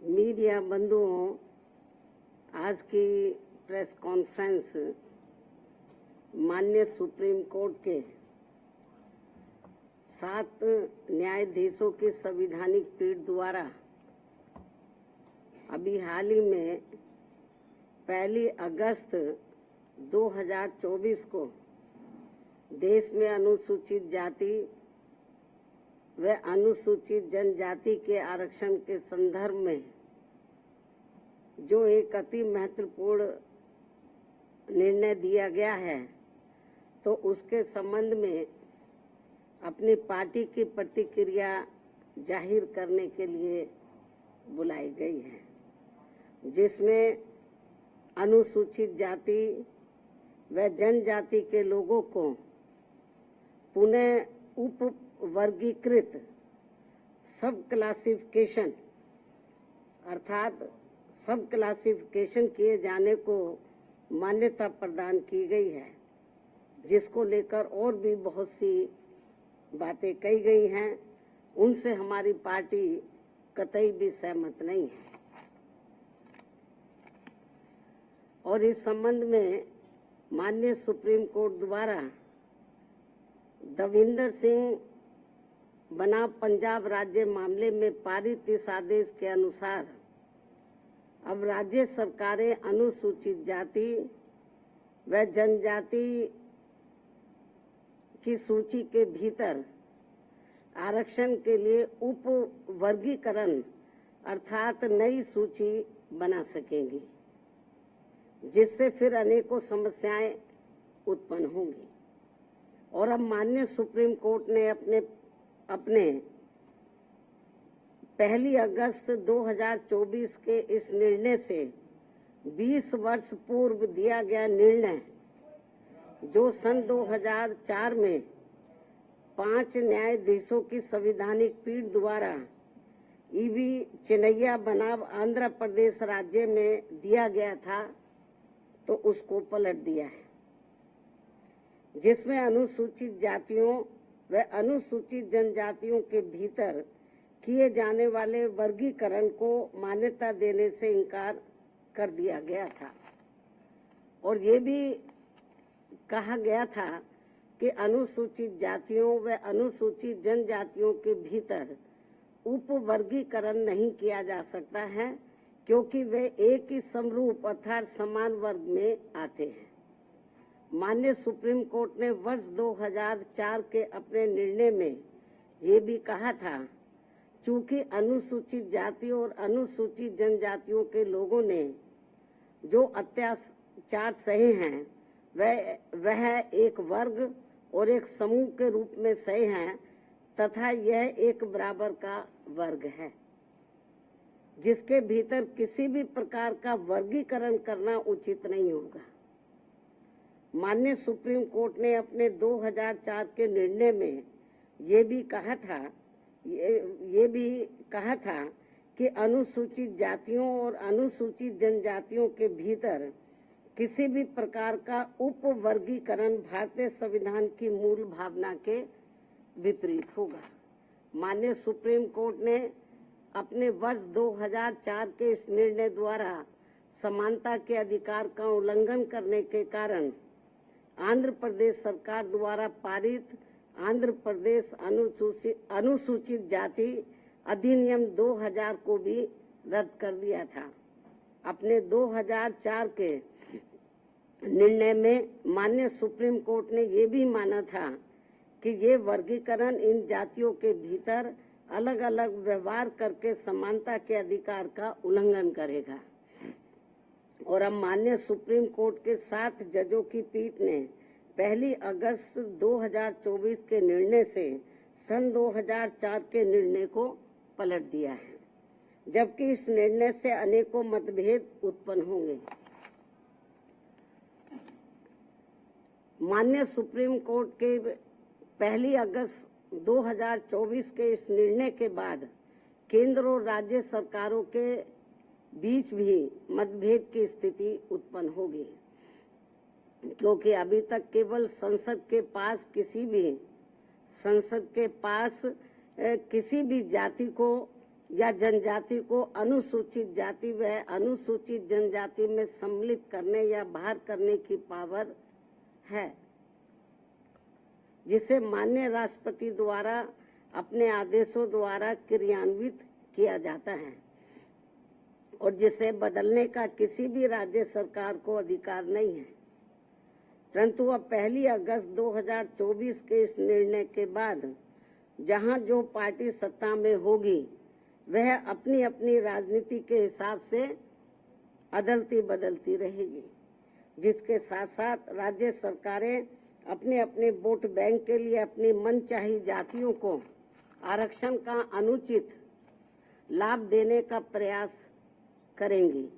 Media बंधुओं, आज की प्रेस कॉन्फ्रेंस माननीय सुप्रीम कोर्ट के 7 न्यायाधीशों की संवैधानिक पीठ द्वारा अभी हाल ही में 1 अगस्त 2024 को देश में अनुसूचित जाति व अनुसूचित जनजाति के आरक्षण के संदर्भ में जो एक अति महत्वपूर्ण निर्णय दिया गया है, तो उसके संबंध में अपनी पार्टी की प्रतिक्रिया जाहिर करने के लिए बुलाई गई है, जिसमें अनुसूचित जाति व जनजाति के लोगों को पुनः उप वर्गीकृत सब क्लासिफिकेशन अर्थात सब क्लासिफिकेशन किए जाने को मान्यता प्रदान की गई है, जिसको लेकर और भी बहुत सी बातें कही गई हैं। उनसे हमारी पार्टी कतई भी सहमत नहीं है और इस संबंध में माननीय सुप्रीम कोर्ट द्वारा दविंदर सिंह बनाम पंजाब राज्य मामले में पारित इस आदेश के अनुसार अब राज्य सरकारें अनुसूचित जाति व जनजाति की सूची के भीतर आरक्षण के लिए उप वर्गीकरण अर्थात नई सूची बना सकेंगी, जिससे फिर अनेकों समस्याएं उत्पन्न होंगी। और अब माननीय सुप्रीम कोर्ट ने अपने 1 अगस्त 2024 के इस निर्णय से 20 वर्ष पूर्व दिया गया निर्णय, जो सन 2004 में 5 न्यायाधीशों की संवैधानिक पीठ द्वारा ईवी चिन्नैया बनाम आंध्र प्रदेश राज्य में दिया गया था, तो उसको पलट दिया है, जिसमें अनुसूचित जातियों व अनुसूचित जनजातियों के भीतर किए जाने वाले वर्गीकरण को मान्यता देने से इनकार कर दिया गया था। और ये भी कहा गया था कि अनुसूचित जातियों व अनुसूचित जनजातियों के भीतर उप वर्गीकरण नहीं किया जा सकता है, क्योंकि वे एक ही समरूप अर्थात समान वर्ग में आते हैं। माननीय सुप्रीम कोर्ट ने वर्ष 2004 के अपने निर्णय में ये भी कहा था, चूंकि अनुसूचित जाति और अनुसूचित जनजातियों के लोगों ने जो अत्याचार सहे हैं वह एक वर्ग और एक समूह के रूप में सहे हैं, तथा यह एक बराबर का वर्ग है, जिसके भीतर किसी भी प्रकार का वर्गीकरण करना उचित नहीं होगा। माननीय सुप्रीम कोर्ट ने अपने 2004 के निर्णय में ये भी कहा था कि अनुसूचित जातियों और अनुसूचित जनजातियों के भीतर किसी भी प्रकार का उप वर्गीकरण भारतीय संविधान की मूल भावना के विपरीत होगा। माननीय सुप्रीम कोर्ट ने अपने वर्ष 2004 के इस निर्णय द्वारा समानता के अधिकार का उल्लंघन करने के कारण आंध्र प्रदेश सरकार द्वारा पारित आंध्र प्रदेश अनुसूचित जाति अधिनियम 2000 को भी रद्द कर दिया था। अपने 2004 के निर्णय में माननीय सुप्रीम कोर्ट ने ये भी माना था कि ये वर्गीकरण इन जातियों के भीतर अलग अलग व्यवहार करके समानता के अधिकार का उल्लंघन करेगा। और अब माननीय सुप्रीम कोर्ट के 7 जजों की पीठ ने 1 अगस्त 2024 के निर्णय से सन 2004 के निर्णय को पलट दिया है, जबकि इस निर्णय से अनेकों मतभेद उत्पन्न होंगे। माननीय सुप्रीम कोर्ट के 1 अगस्त 2024 के इस निर्णय के बाद केंद्र और राज्य सरकारों के बीच भी मतभेद की स्थिति उत्पन्न होगी, क्योंकि अभी तक केवल संसद के पास किसी भी जाति को या जनजाति को अनुसूचित जाति व अनुसूचित जनजाति में सम्मिलित करने या बाहर करने की पावर है, जिसे माननीय राष्ट्रपति द्वारा अपने आदेशों द्वारा क्रियान्वित किया जाता है और जिसे बदलने का किसी भी राज्य सरकार को अधिकार नहीं है। परंतु अब 1 अगस्त 2024 के इस निर्णय के बाद जहां जो पार्टी सत्ता में होगी वह अपनी अपनी राजनीति के हिसाब से अदलती बदलती रहेगी, जिसके साथ साथ राज्य सरकारें अपने अपने वोट बैंक के लिए अपनी मनचाही जातियों को आरक्षण का अनुचित लाभ देने का प्रयास करेंगी।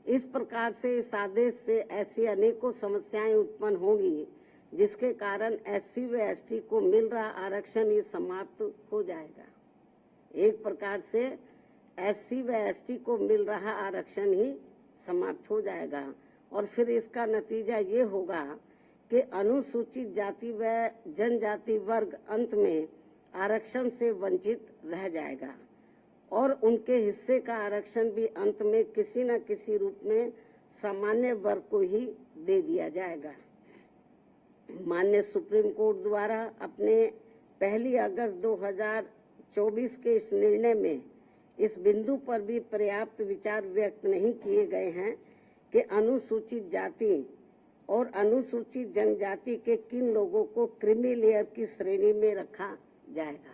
इस प्रकार से इस आदेश से ऐसी अनेकों समस्याएं उत्पन्न होंगी, जिसके कारण एससी व एसटी को मिल रहा आरक्षण ही समाप्त हो जाएगा। एक प्रकार से एससी व एसटी को मिल रहा आरक्षण ही समाप्त हो जाएगा और फिर इसका नतीजा ये होगा कि अनुसूचित जाति व जनजाति वर्ग अंत में आरक्षण से वंचित रह जाएगा और उनके हिस्से का आरक्षण भी अंत में किसी न किसी रूप में सामान्य वर्ग को ही दे दिया जाएगा। माननीय सुप्रीम कोर्ट द्वारा अपने 1 अगस्त 2024 के इस निर्णय में इस बिंदु पर भी पर्याप्त विचार व्यक्त नहीं किए गए हैं कि अनुसूचित जाति और अनुसूचित जनजाति के किन लोगों को क्रीमी लेयर की श्रेणी में रखा जाएगा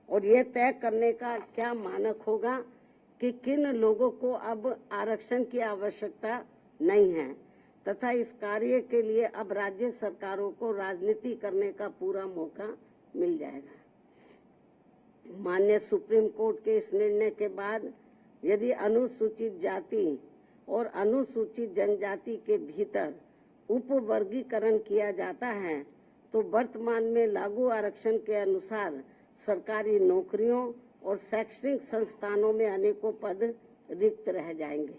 और यह तय करने का क्या मानक होगा कि किन लोगों को अब आरक्षण की आवश्यकता नहीं है तथा इस कार्य के लिए अब राज्य सरकारों को राजनीति करने का पूरा मौका मिल जाएगा। माननीय सुप्रीम कोर्ट के इस निर्णय के बाद यदि अनुसूचित जाति और अनुसूचित जनजाति के भीतर उपवर्गीकरण किया जाता है तो वर्तमान में लागू आरक्षण के अनुसार सरकारी नौकरियों और शैक्षणिक संस्थानों में अनेकों पद रिक्त रह जाएंगे,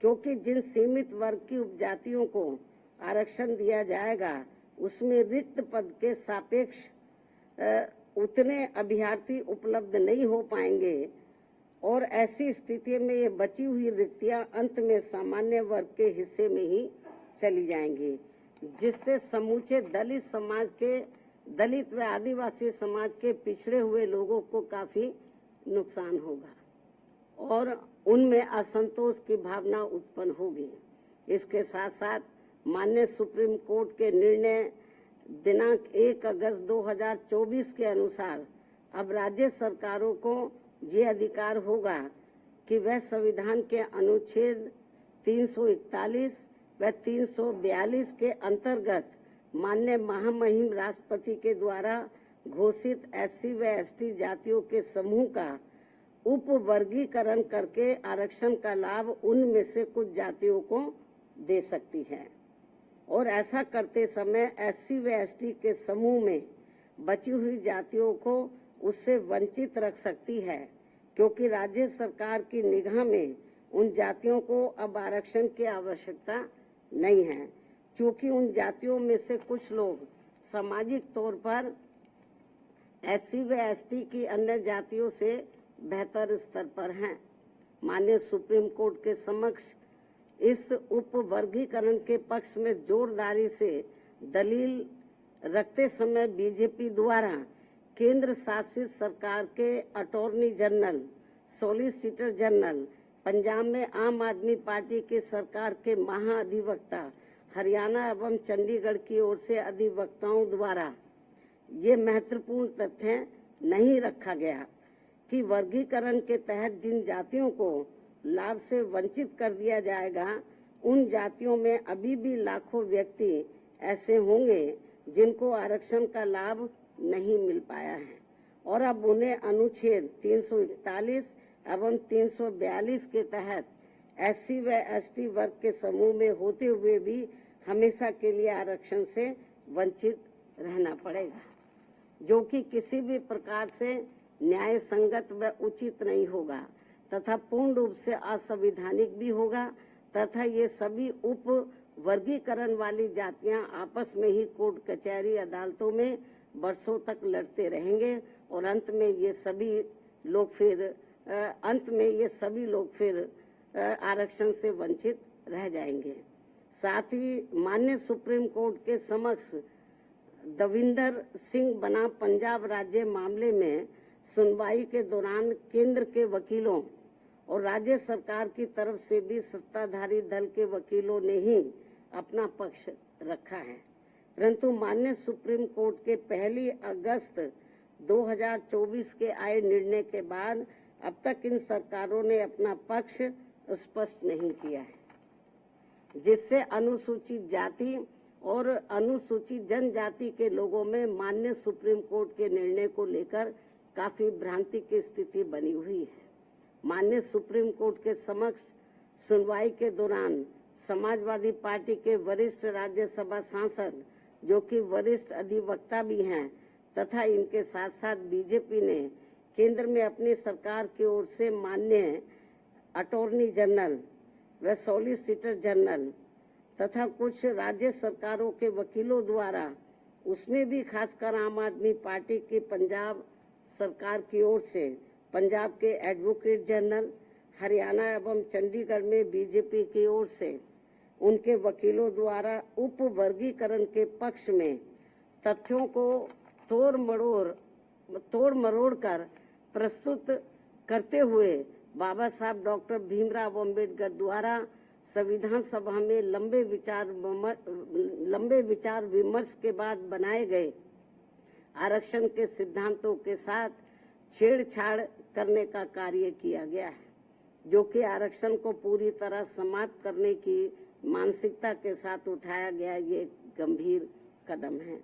क्योंकि जिन सीमित वर्ग की उपजातियों को आरक्षण दिया जाएगा उसमें रिक्त पद के सापेक्ष उतने अभ्यर्थी उपलब्ध नहीं हो पाएंगे और ऐसी स्थिति में ये बची हुई रिक्तियां अंत में सामान्य वर्ग के हिस्से में ही चली जाएंगी, जिससे समूचे दलित समाज के दलित व आदिवासी समाज के पिछड़े हुए लोगों को काफी नुकसान होगा और उनमें असंतोष की भावना उत्पन्न होगी। इसके साथ साथ माननीय सुप्रीम कोर्ट के निर्णय दिनांक 1 अगस्त 2024 के अनुसार अब राज्य सरकारों को ये अधिकार होगा कि वह संविधान के अनुच्छेद 341 व 342 के अंतर्गत माननीय महामहिम राष्ट्रपति के द्वारा घोषित एससी व एसटी जातियों के समूह का उपवर्गीकरण करके आरक्षण का लाभ उनमें से कुछ जातियों को दे सकती है और ऐसा करते समय एससी व एसटी के समूह में बची हुई जातियों को उससे वंचित रख सकती है, क्योंकि राज्य सरकार की निगाह में उन जातियों को अब आरक्षण की आवश्यकता नहीं है, क्योंकि उन जातियों में से कुछ लोग सामाजिक तौर पर एससी व एसटी की अन्य जातियों से बेहतर स्तर पर हैं। माननीय सुप्रीम कोर्ट के समक्ष इस उपवर्गीकरण के पक्ष में जोरदारी से दलील रखते समय बीजेपी द्वारा केंद्र शासित सरकार के attorney general, solicitor general, Punjab में आम आदमी पार्टी की सरकार के महाअधिवक्ता, हरियाणा एवं चंडीगढ़ की ओर से अधिवक्ताओं द्वारा ये महत्वपूर्ण तथ्य नहीं रखा गया कि वर्गीकरण के तहत जिन जातियों को लाभ से वंचित कर दिया जाएगा उन जातियों में अभी भी लाखों व्यक्ति ऐसे होंगे जिनको आरक्षण का लाभ नहीं मिल पाया है और अब उन्हें अनुच्छेद 341 एवं 342 के तहत एससी व एसटी वर्ग के समूह में होते हुए भी हमेशा के लिए आरक्षण से वंचित रहना पड़ेगा, जो कि किसी भी प्रकार से न्याय संगत व उचित नहीं होगा तथा पूर्ण रूप से असंवैधानिक भी होगा तथा ये सभी उप वर्गीकरण वाली जातियां आपस में ही कोर्ट कचहरी अदालतों में वर्षों तक लड़ते रहेंगे और अंत में ये सभी लोग फिर अंत में ये सभी लोग फिर आरक्षण से वंचित रह जाएंगे। साथ ही माननीय सुप्रीम कोर्ट के समक्ष दविंदर सिंह बनाम पंजाब राज्य मामले में सुनवाई के दौरान केंद्र के वकीलों और राज्य सरकार की तरफ से भी सत्ताधारी दल के वकीलों ने ही अपना पक्ष रखा है, परंतु माननीय सुप्रीम कोर्ट के 1 अगस्त 2024 के आए निर्णय के बाद अब तक इन सरकारों ने अपना पक्ष स्पष्ट नहीं किया है, जिससे अनुसूचित जाति और अनुसूचित जनजाति के लोगों में माननीय सुप्रीम कोर्ट के निर्णय को लेकर काफी भ्रांति की स्थिति बनी हुई है। माननीय सुप्रीम कोर्ट के समक्ष सुनवाई के दौरान समाजवादी पार्टी के वरिष्ठ राज्यसभा सांसद, जो कि वरिष्ठ अधिवक्ता भी हैं, तथा इनके साथ साथ बीजेपी ने केंद्र में अपनी सरकार की ओर से माननीय अटॉर्नी जनरल व सॉलिसिटर जनरल तथा कुछ राज्य सरकारों के वकीलों द्वारा, उसमें भी खासकर आम आदमी पार्टी की पंजाब सरकार की ओर से पंजाब के एडवोकेट जनरल, हरियाणा एवं चंडीगढ़ में बीजेपी की ओर से उनके वकीलों द्वारा उप वर्गीकरण के पक्ष में तथ्यों को तोड़ मरोड़ कर प्रस्तुत करते हुए बाबा साहब डॉक्टर भीमराव अम्बेडकर द्वारा संविधान सभा में लंबे विचार विमर्श के बाद बनाए गए आरक्षण के सिद्धांतों के साथ छेड़छाड़ करने का कार्य किया गया है, जो कि आरक्षण को पूरी तरह समाप्त करने की मानसिकता के साथ उठाया गया ये गंभीर कदम है।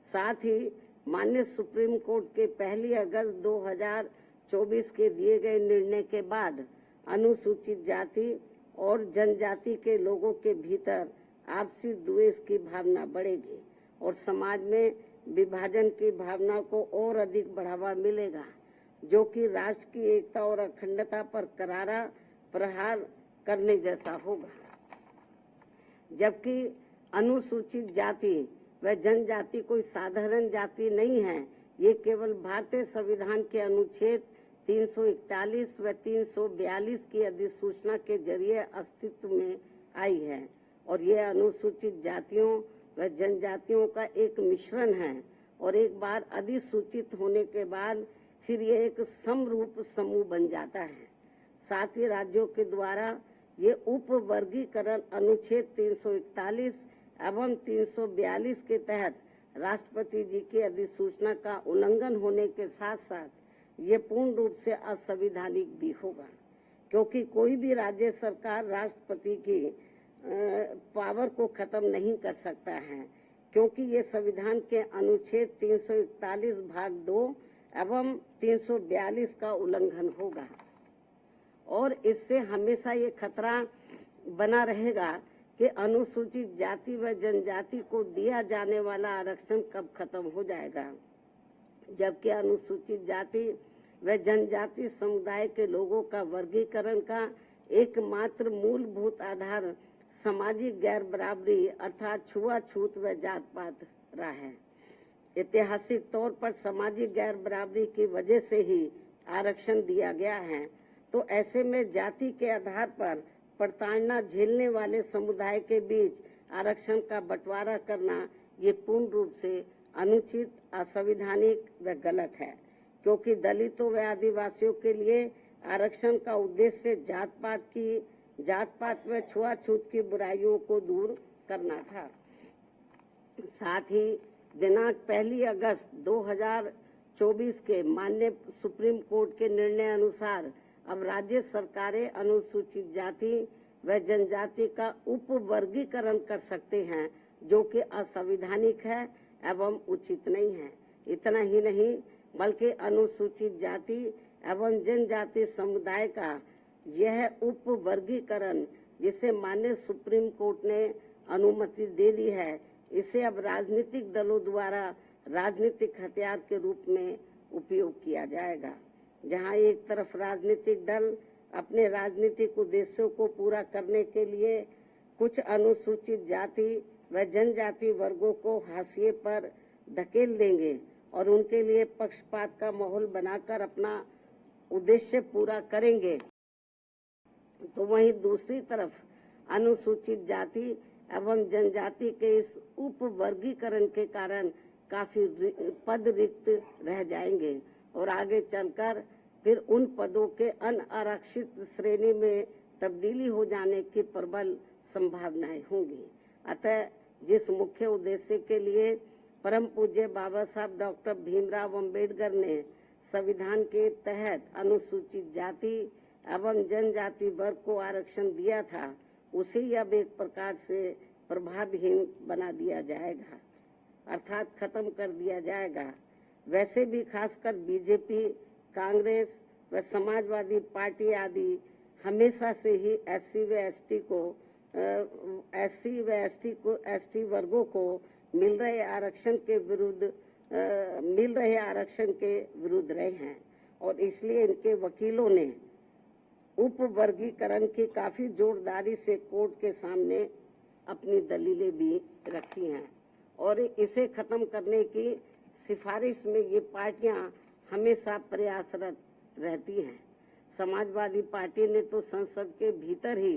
साथ ही माननीय सुप्रीम कोर्ट के 1 अगस्त 2024 के दिए गए निर्णय के बाद अनुसूचित जाति और जनजाति के लोगों के भीतर आपसी द्वेष की भावना बढ़ेगी और समाज में विभाजन की भावना को और अधिक बढ़ावा मिलेगा, जो कि राष्ट्र की एकता और अखंडता पर करारा प्रहार करने जैसा होगा। जबकि अनुसूचित जाति व जनजाति कोई साधारण जाति नहीं है, ये केवल भारतीय संविधान के अनुच्छेद 341 व 342 की अधिसूचना के जरिए अस्तित्व में आई है और यह अनुसूचित जातियों व जनजातियों का एक मिश्रण है और एक बार अधिसूचित होने के बाद फिर यह एक समरूप समूह बन जाता है। साथ ही राज्यों के द्वारा ये उप वर्गीकरण अनुच्छेद 341 एवं 342 के तहत राष्ट्रपति जी की अधिसूचना का उल्लंघन होने के साथ साथ ये पूर्ण रूप से असंवैधानिक भी होगा, क्योंकि कोई भी राज्य सरकार राष्ट्रपति की पावर को खत्म नहीं कर सकता है, क्योंकि ये संविधान के अनुच्छेद 341 भाग 2 एवं 342 का उल्लंघन होगा और इससे हमेशा ये खतरा बना रहेगा कि अनुसूचित जाति व जनजाति को दिया जाने वाला आरक्षण कब खत्म हो जाएगा, जबकि अनुसूचित जाति व जनजाति समुदाय के लोगों का वर्गीकरण का एकमात्र मूलभूत आधार सामाजिक गैर बराबरी अर्थात छुआछूत व जात पात रहा है। ऐतिहासिक तौर पर सामाजिक गैर बराबरी की वजह से ही आरक्षण दिया गया है, तो ऐसे में जाति के आधार पर प्रताड़ना झेलने वाले समुदाय के बीच आरक्षण का बंटवारा करना ये पूर्ण रूप से अनुचित, असंवैधानिक व गलत है, क्योंकि दलितों व आदिवासियों के लिए आरक्षण का उद्देश्य जात पात व छुआछूत की बुराइयों को दूर करना था। साथ ही दिनांक 1 अगस्त 2024 के माननीय सुप्रीम कोर्ट के निर्णय अनुसार अब राज्य सरकारें अनुसूचित जाति व जनजाति का उप वर्गीकरण कर सकते हैं, जो कि असंवैधानिक है एवं उचित नहीं है। इतना ही नहीं बल्कि अनुसूचित जाति एवं जनजाति समुदाय का यह उप वर्गीकरण, जिसे माननीय सुप्रीम कोर्ट ने अनुमति दे दी है, इसे अब राजनीतिक दलों द्वारा राजनीतिक हथियार के रूप में उपयोग किया जाएगा। जहां एक तरफ राजनीतिक दल अपने राजनीतिक उद्देश्यों को पूरा करने के लिए कुछ अनुसूचित जाति व जनजाति वर्गों को हाशिए पर धकेल देंगे और उनके लिए पक्षपात का माहौल बनाकर अपना उद्देश्य पूरा करेंगे, तो वहीं दूसरी तरफ अनुसूचित जाति एवं जनजाति के इस उप वर्गीकरण के कारण काफी पद रिक्त रह जाएंगे और आगे चलकर फिर उन पदों के अनारक्षित श्रेणी में तब्दीली हो जाने की प्रबल संभावनाएं होंगी। अतः जिस मुख्य उद्देश्य के लिए परम पूज्य बाबा साहब डॉक्टर भीमराव अंबेडकर ने संविधान के तहत अनुसूचित जाति एवं जनजाति वर्ग को आरक्षण दिया था, उसे अब एक प्रकार से प्रभावहीन बना दिया जाएगा, अर्थात खत्म कर दिया जाएगा। वैसे भी खासकर बीजेपी, कांग्रेस व समाजवादी पार्टी आदि हमेशा से ही एसटी वर्गों को मिल रहे आरक्षण के विरुद्ध रहे हैं और इसलिए इनके वकीलों ने उप वर्गीकरण की काफी जोरदारी से कोर्ट के सामने अपनी दलीलें भी रखी हैं और इसे खत्म करने की सिफारिश में ये पार्टियां हमेशा प्रयासरत रहती हैं। समाजवादी पार्टी ने तो संसद के भीतर ही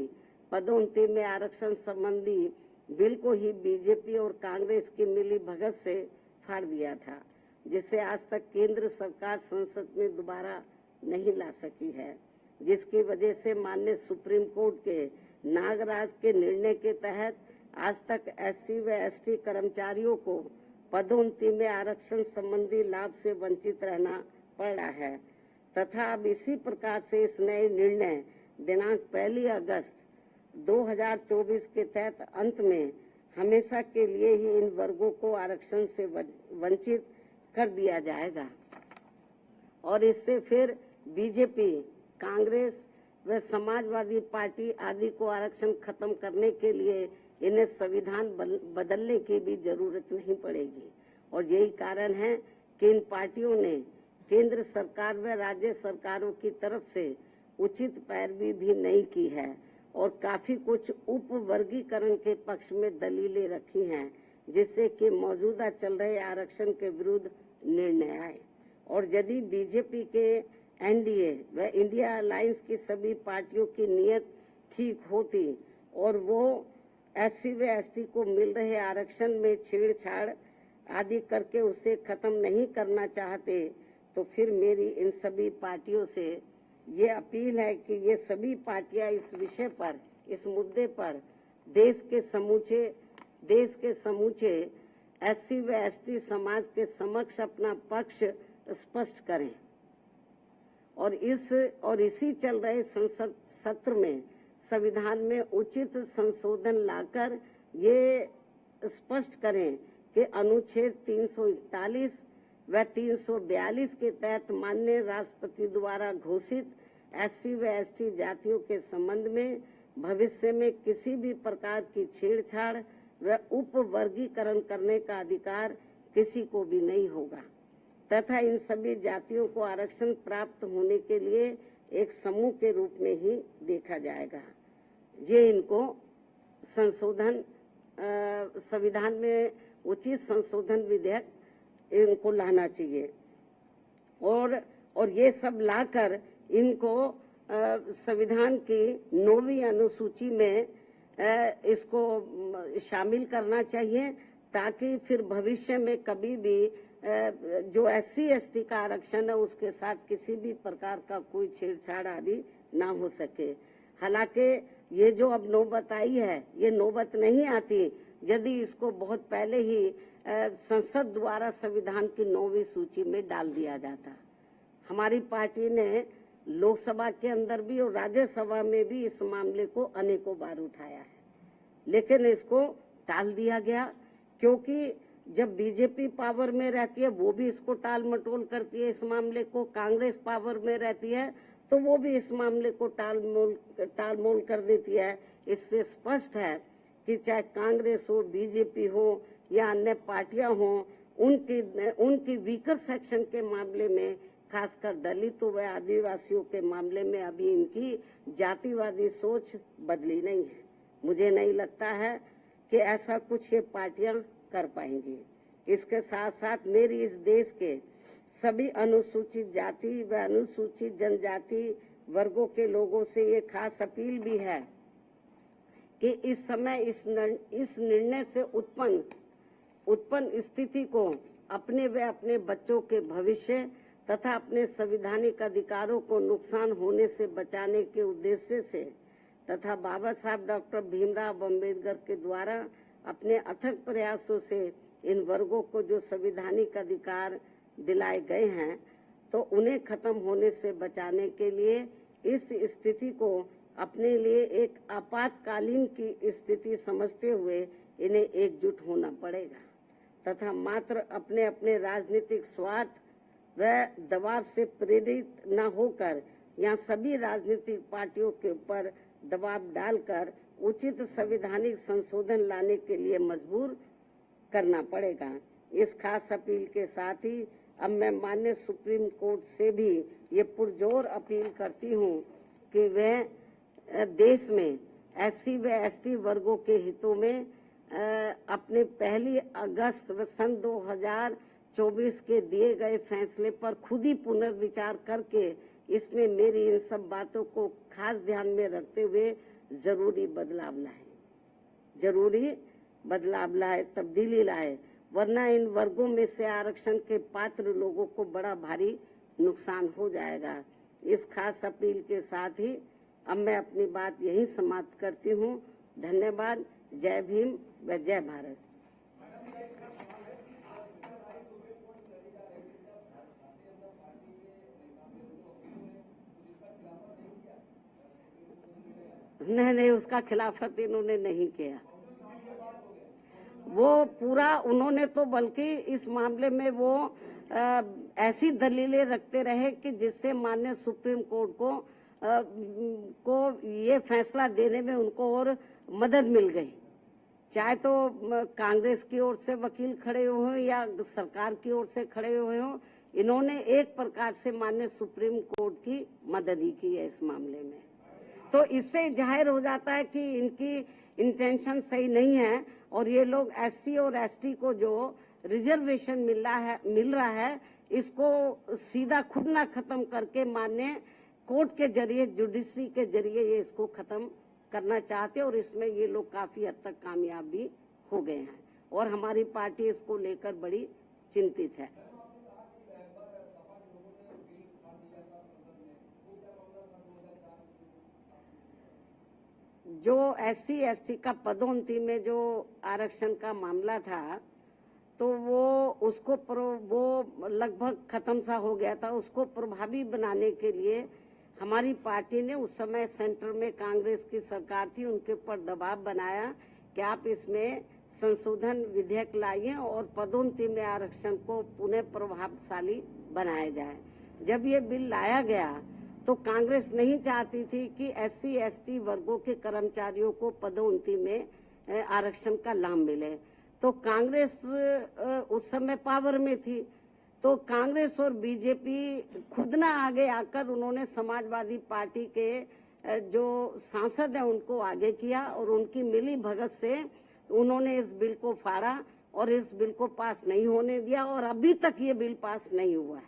पदोन्नति में आरक्षण संबंधी बिल को ही बीजेपी और कांग्रेस की मिली भगत से फाड़ दिया था, जिसे आज तक केंद्र सरकार संसद में दोबारा नहीं ला सकी है, जिसकी वजह से माननीय सुप्रीम कोर्ट के नागराज के निर्णय के तहत आज तक एससी व एसटी कर्मचारियों को पदोन्नति में आरक्षण संबंधी लाभ से वंचित रहना पड़ रहा है तथा अब इसी प्रकार से इस नए निर्णय दिनांक 1 अगस्त 2024 के तहत अंत में हमेशा के लिए ही इन वर्गों को आरक्षण से वंचित कर दिया जाएगा और इससे फिर बीजेपी, कांग्रेस व समाजवादी पार्टी आदि को आरक्षण खत्म करने के लिए इन्हें संविधान बदलने की भी जरूरत नहीं पड़ेगी। और यही कारण है कि इन पार्टियों ने केंद्र सरकार व राज्य सरकारों की तरफ से उचित पैरवी भी नहीं की है और काफी कुछ उप वर्गीकरण के पक्ष में दलीलें रखी हैं, जिससे कि मौजूदा चल रहे आरक्षण के विरुद्ध निर्णय आए। और यदि बीजेपी के एनडीए व इंडिया अलायंस की सभी पार्टियों की नीयत ठीक होती और वो एससी व एसटी को मिल रहे आरक्षण में छेड़छाड़ आदि करके उसे खत्म नहीं करना चाहते, तो फिर मेरी इन सभी पार्टियों से ये अपील है कि ये सभी पार्टियां इस विषय पर, इस मुद्दे पर देश के समूचे एससी व एसटी समाज के समक्ष अपना पक्ष स्पष्ट करें और इसी चल रहे संसद सत्र में संविधान में उचित संशोधन लाकर ये स्पष्ट करें कि अनुच्छेद 341 व 342 के तहत माननीय राष्ट्रपति द्वारा घोषित एससी व एसटी जातियों के संबंध में भविष्य में किसी भी प्रकार की छेड़छाड़ व उप वर्गीकरण करने का अधिकार किसी को भी नहीं होगा तथा इन सभी जातियों को आरक्षण प्राप्त होने के लिए एक समूह के रूप में ही देखा जाएगा। ये इनको संशोधन संविधान में उचित संशोधन विधेयक इनको लाना चाहिए और ये सब लाकर इनको संविधान की 9वीं अनुसूची में इसको शामिल करना चाहिए ताकि फिर भविष्य में कभी भी जो एससी एसटी का आरक्षण है उसके साथ किसी भी प्रकार का कोई छेड़छाड़ आदि ना हो सके। हालांकि ये जो अब नौबत आई है, ये नौबत नहीं आती यदि इसको बहुत पहले ही संसद द्वारा संविधान की 9वीं सूची में डाल दिया जाता। हमारी पार्टी ने लोकसभा के अंदर भी और राज्यसभा में भी इस मामले को अनेकों बार उठाया है, लेकिन इसको टाल दिया गया क्योंकि जब बीजेपी पावर में रहती है वो भी इसको टाल मटोल करती है। इस मामले को कांग्रेस पावर में रहती है तो वो भी इस मामले को टाल मोल कर देती है। इससे स्पष्ट है कि चाहे कांग्रेस हो, बीजेपी हो या अन्य पार्टियां हो, उनकी वीकर सेक्शन के मामले में, खासकर दलितों व आदिवासियों के मामले में अभी इनकी जातिवादी सोच बदली नहीं है। मुझे नहीं लगता है कि ऐसा कुछ ये पार्टियां कर पाएंगी। इसके साथ साथ मेरी इस देश के सभी अनुसूचित जाति व अनुसूचित जनजाति वर्गों के लोगों से ये खास अपील भी है कि इस समय इस निर्णय से उत्पन्न स्थिति को अपने व अपने बच्चों के भविष्य तथा अपने संवैधानिक अधिकारों को नुकसान होने से बचाने के उद्देश्य से तथा बाबा साहब डॉक्टर भीमराव अम्बेडकर के द्वारा अपने अथक प्रयासों से इन वर्गों को जो संवैधानिक अधिकार दिलाए गए हैं, तो उन्हें खत्म होने से बचाने के लिए इस स्थिति को अपने लिए एक आपातकालीन की स्थिति समझते हुए इन्हें एकजुट होना पड़ेगा तथा मात्र अपने अपने राजनीतिक स्वार्थ व दबाव से प्रेरित न होकर यहाँ सभी राजनीतिक पार्टियों के ऊपर दबाव डालकर उचित संवैधानिक संशोधन लाने के लिए मजबूर करना पड़ेगा। इस खास अपील के साथ ही अब मैं माननीय सुप्रीम कोर्ट से भी ये पुरजोर अपील करती हूँ कि वह देश में SC व ST वर्गों के हितों में अपने 1 अगस्त सन 2024 के दिए गए फैसले पर खुद ही पुनर्विचार करके इसमें मेरी इन सब बातों को खास ध्यान में रखते हुए जरूरी बदलाव लाए, तब्दीली लाए, वरना इन वर्गों में से आरक्षण के पात्र लोगों को बड़ा भारी नुकसान हो जाएगा। इस खास अपील के साथ ही अब मैं अपनी बात यही समाप्त करती हूँ। धन्यवाद। जय भीम व जय भारत। नहीं, उसका खिलाफत इन्होंने नहीं किया। वो पूरा उन्होंने तो बल्कि इस मामले में वो ऐसी दलीलें रखते रहे कि जिससे माननीय सुप्रीम कोर्ट को ये फैसला देने में उनको और मदद मिल गई। चाहे तो कांग्रेस की ओर से वकील खड़े हुए हों या सरकार की ओर से खड़े हुए हों, इन्होंने एक प्रकार से माननीय सुप्रीम कोर्ट की मदद ही की है इस मामले में। तो इससे जाहिर हो जाता है कि इनकी इंटेंशन सही नहीं है और ये लोग SC और ST को जो रिजर्वेशन मिल रहा है इसको सीधा खुद ना खत्म करके माननीय कोर्ट के जरिए, जुडिशरी के जरिए ये इसको खत्म करना चाहते हैं और इसमें ये लोग काफी हद तक कामयाब भी हो गए हैं और हमारी पार्टी इसको लेकर बड़ी चिंतित है। जो SC ST का पदोन्नति में जो आरक्षण का मामला था तो वो लगभग खत्म सा हो गया था। उसको प्रभावी बनाने के लिए हमारी पार्टी ने उस समय सेंटर में कांग्रेस की सरकार थी, उनके ऊपर दबाव बनाया कि आप इसमें संशोधन विधेयक लाइए और पदोन्नति में आरक्षण को पुनः प्रभावशाली बनाया जाए। जब ये बिल लाया गया तो कांग्रेस नहीं चाहती थी कि SC ST वर्गों के कर्मचारियों को पदोन्नति में आरक्षण का लाभ मिले। तो कांग्रेस उस समय पावर में थी, तो कांग्रेस और बीजेपी खुद ना आगे आकर उन्होंने समाजवादी पार्टी के जो सांसद हैं उनको आगे किया और उनकी मिली भगत से उन्होंने इस बिल को फाड़ा और इस बिल को पास नहीं होने दिया और अभी तक ये बिल पास नहीं हुआ है।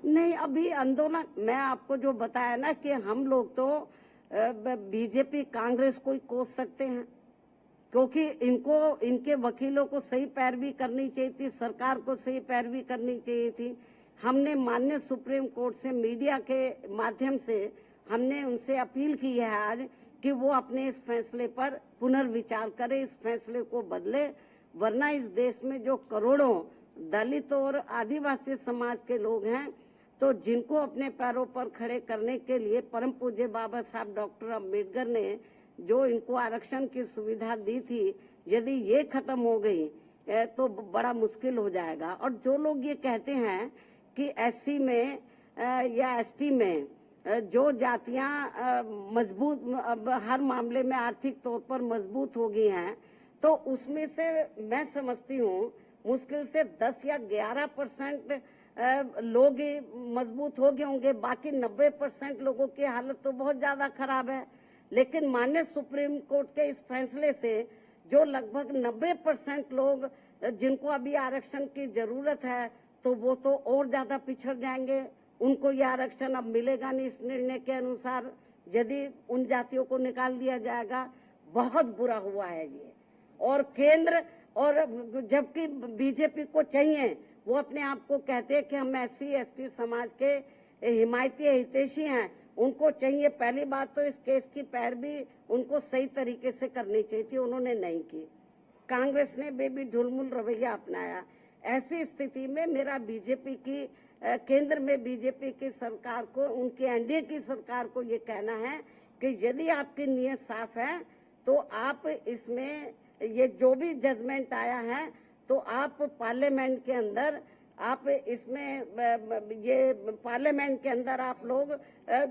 नहीं, अभी आंदोलन मैं आपको जो बताया ना कि हम लोग तो बीजेपी कांग्रेस को ही कोस सकते हैं क्योंकि इनके वकीलों को सही पैरवी करनी चाहिए थी, सरकार को सही पैरवी करनी चाहिए थी। हमने माननीय सुप्रीम कोर्ट से मीडिया के माध्यम से हमने उनसे अपील की है आज कि वो अपने इस फैसले पर पुनर्विचार करें, इस फैसले को बदले, वरना इस देश में जो करोड़ों दलित और आदिवासी समाज के लोग हैं तो जिनको अपने पैरों पर खड़े करने के लिए परम पूज्य बाबा साहब डॉक्टर अम्बेडकर ने जो इनको आरक्षण की सुविधा दी थी, यदि ये खत्म हो गई तो बड़ा मुश्किल हो जाएगा। और जो लोग ये कहते हैं कि SC में या ST में जो जातियां मजबूत हर मामले में आर्थिक तौर पर मजबूत हो गई हैं, तो उसमें से मैं समझती हूँ मुश्किल से 10 या 11% लोग मजबूत हो गए होंगे, बाकी 90% लोगों की हालत तो बहुत ज्यादा खराब है। लेकिन माननीय सुप्रीम कोर्ट के इस फैसले से जो लगभग 90% लोग जिनको अभी आरक्षण की जरूरत है, तो वो तो और ज्यादा पिछड़ जाएंगे। उनको ये आरक्षण अब मिलेगा नहीं इस निर्णय के अनुसार, यदि उन जातियों को निकाल दिया जाएगा। बहुत बुरा हुआ है ये। और केंद्र, और जबकि बीजेपी को चाहिए, वो अपने आप को कहते हैं कि हम SC/ST समाज के हिमायती हितैषी हैं, उनको चाहिए पहली बात तो इस केस की पैरवी उनको सही तरीके से करनी चाहिए थी, उन्होंने नहीं की। कांग्रेस ने बेबी ढुलमुल रवैया अपनाया। ऐसी स्थिति में मेरा बीजेपी की केंद्र में बीजेपी की सरकार को, उनकी एनडीए की सरकार को ये कहना है कि यदि आपकी नीयत साफ है तो आप इसमें ये जो भी जजमेंट आया है तो आप पार्लियामेंट के अंदर, आप इसमें ये पार्लियामेंट के अंदर आप लोग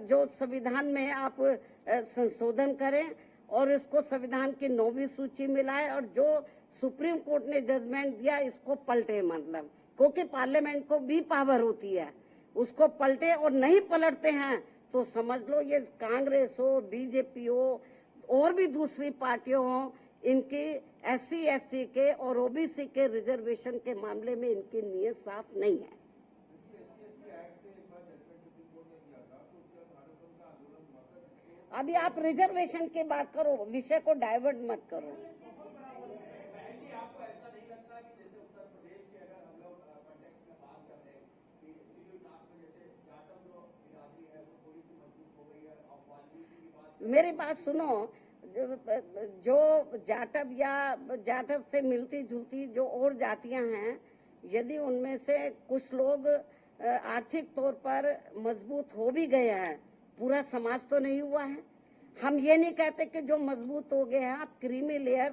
जो संविधान में आप संशोधन करें और इसको संविधान की 9वीं सूची में लाए, और जो सुप्रीम कोर्ट ने जजमेंट दिया इसको पलटे, मतलब क्योंकि पार्लियामेंट को भी पावर होती है, उसको पलटे। और नहीं पलटते हैं तो समझ लो ये कांग्रेस हो, बीजेपी हो और भी दूसरी पार्टियों हो, इनकी SC/ST के और OBC के रिजर्वेशन के मामले में इनकी नीयत साफ नहीं है। अभी आप रिजर्वेशन की बात करो, विषय को डाइवर्ट मत करो। मेरी बात सुनो, जो जाटव या जाटव से मिलती जुलती जो और जातियां हैं, यदि उनमें से कुछ लोग आर्थिक तौर पर मजबूत हो भी गए हैं, पूरा समाज तो नहीं हुआ है। हम ये नहीं कहते कि जो मजबूत हो गए हैं आप क्रीमी लेयर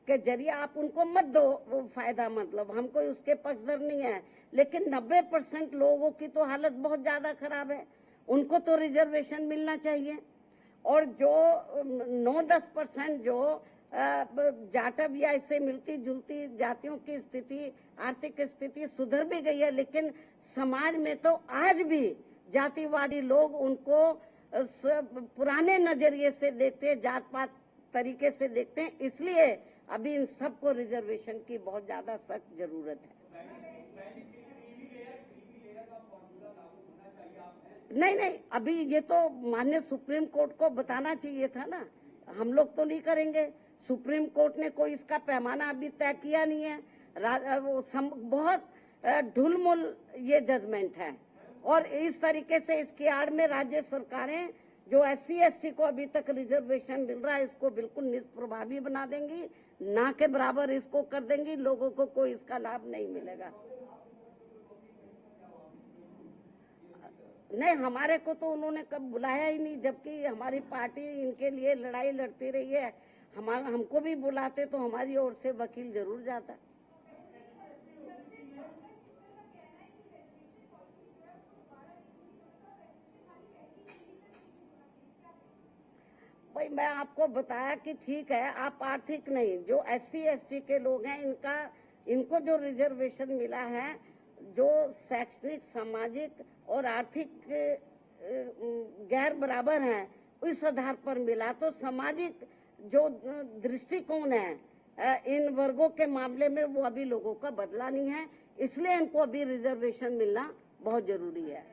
के जरिए आप उनको मत दो वो फायदा, मतलब हम कोई उसके पक्षधर नहीं है, लेकिन 90% लोगों की तो हालत बहुत ज्यादा खराब है, उनको तो रिजर्वेशन मिलना चाहिए। और जो 9-10% जो जाटव या इससे मिलती जुलती जातियों की स्थिति, आर्थिक स्थिति सुधर भी गई है, लेकिन समाज में तो आज भी जातिवादी लोग उनको पुराने नजरिए से देखते हैं, जात पात तरीके से देखते हैं, इसलिए अभी इन सबको रिजर्वेशन की बहुत ज्यादा सख्त जरूरत है। नहीं, अभी ये तो माननीय सुप्रीम कोर्ट को बताना चाहिए था ना, हम लोग तो नहीं करेंगे। सुप्रीम कोर्ट ने कोई इसका पैमाना अभी तय किया नहीं है। बहुत ढुलमुल ये जजमेंट है, और इस तरीके से इसकी आड़ में राज्य सरकारें जो SC/ST को अभी तक रिजर्वेशन मिल रहा है इसको बिल्कुल निष्प्रभावी बना देंगी, ना के बराबर इसको कर देंगी, लोगों को कोई इसका लाभ नहीं मिलेगा। नहीं, हमारे को तो उन्होंने कब बुलाया ही नहीं, जबकि हमारी पार्टी इनके लिए लड़ाई लड़ती रही है। हमको भी बुलाते तो हमारी ओर से वकील जरूर जाता। भाई मैं आपको बताया कि ठीक है, आप आर्थिक नहीं, जो SC/ST के लोग हैं इनको जो रिजर्वेशन मिला है, जो शैक्षणिक, सामाजिक और आर्थिक गैर बराबर हैं, इस आधार पर मिला। तो सामाजिक जो दृष्टिकोण है इन वर्गों के मामले में वो अभी लोगों का बदला नहीं है, इसलिए इनको अभी रिजर्वेशन मिलना बहुत जरूरी है।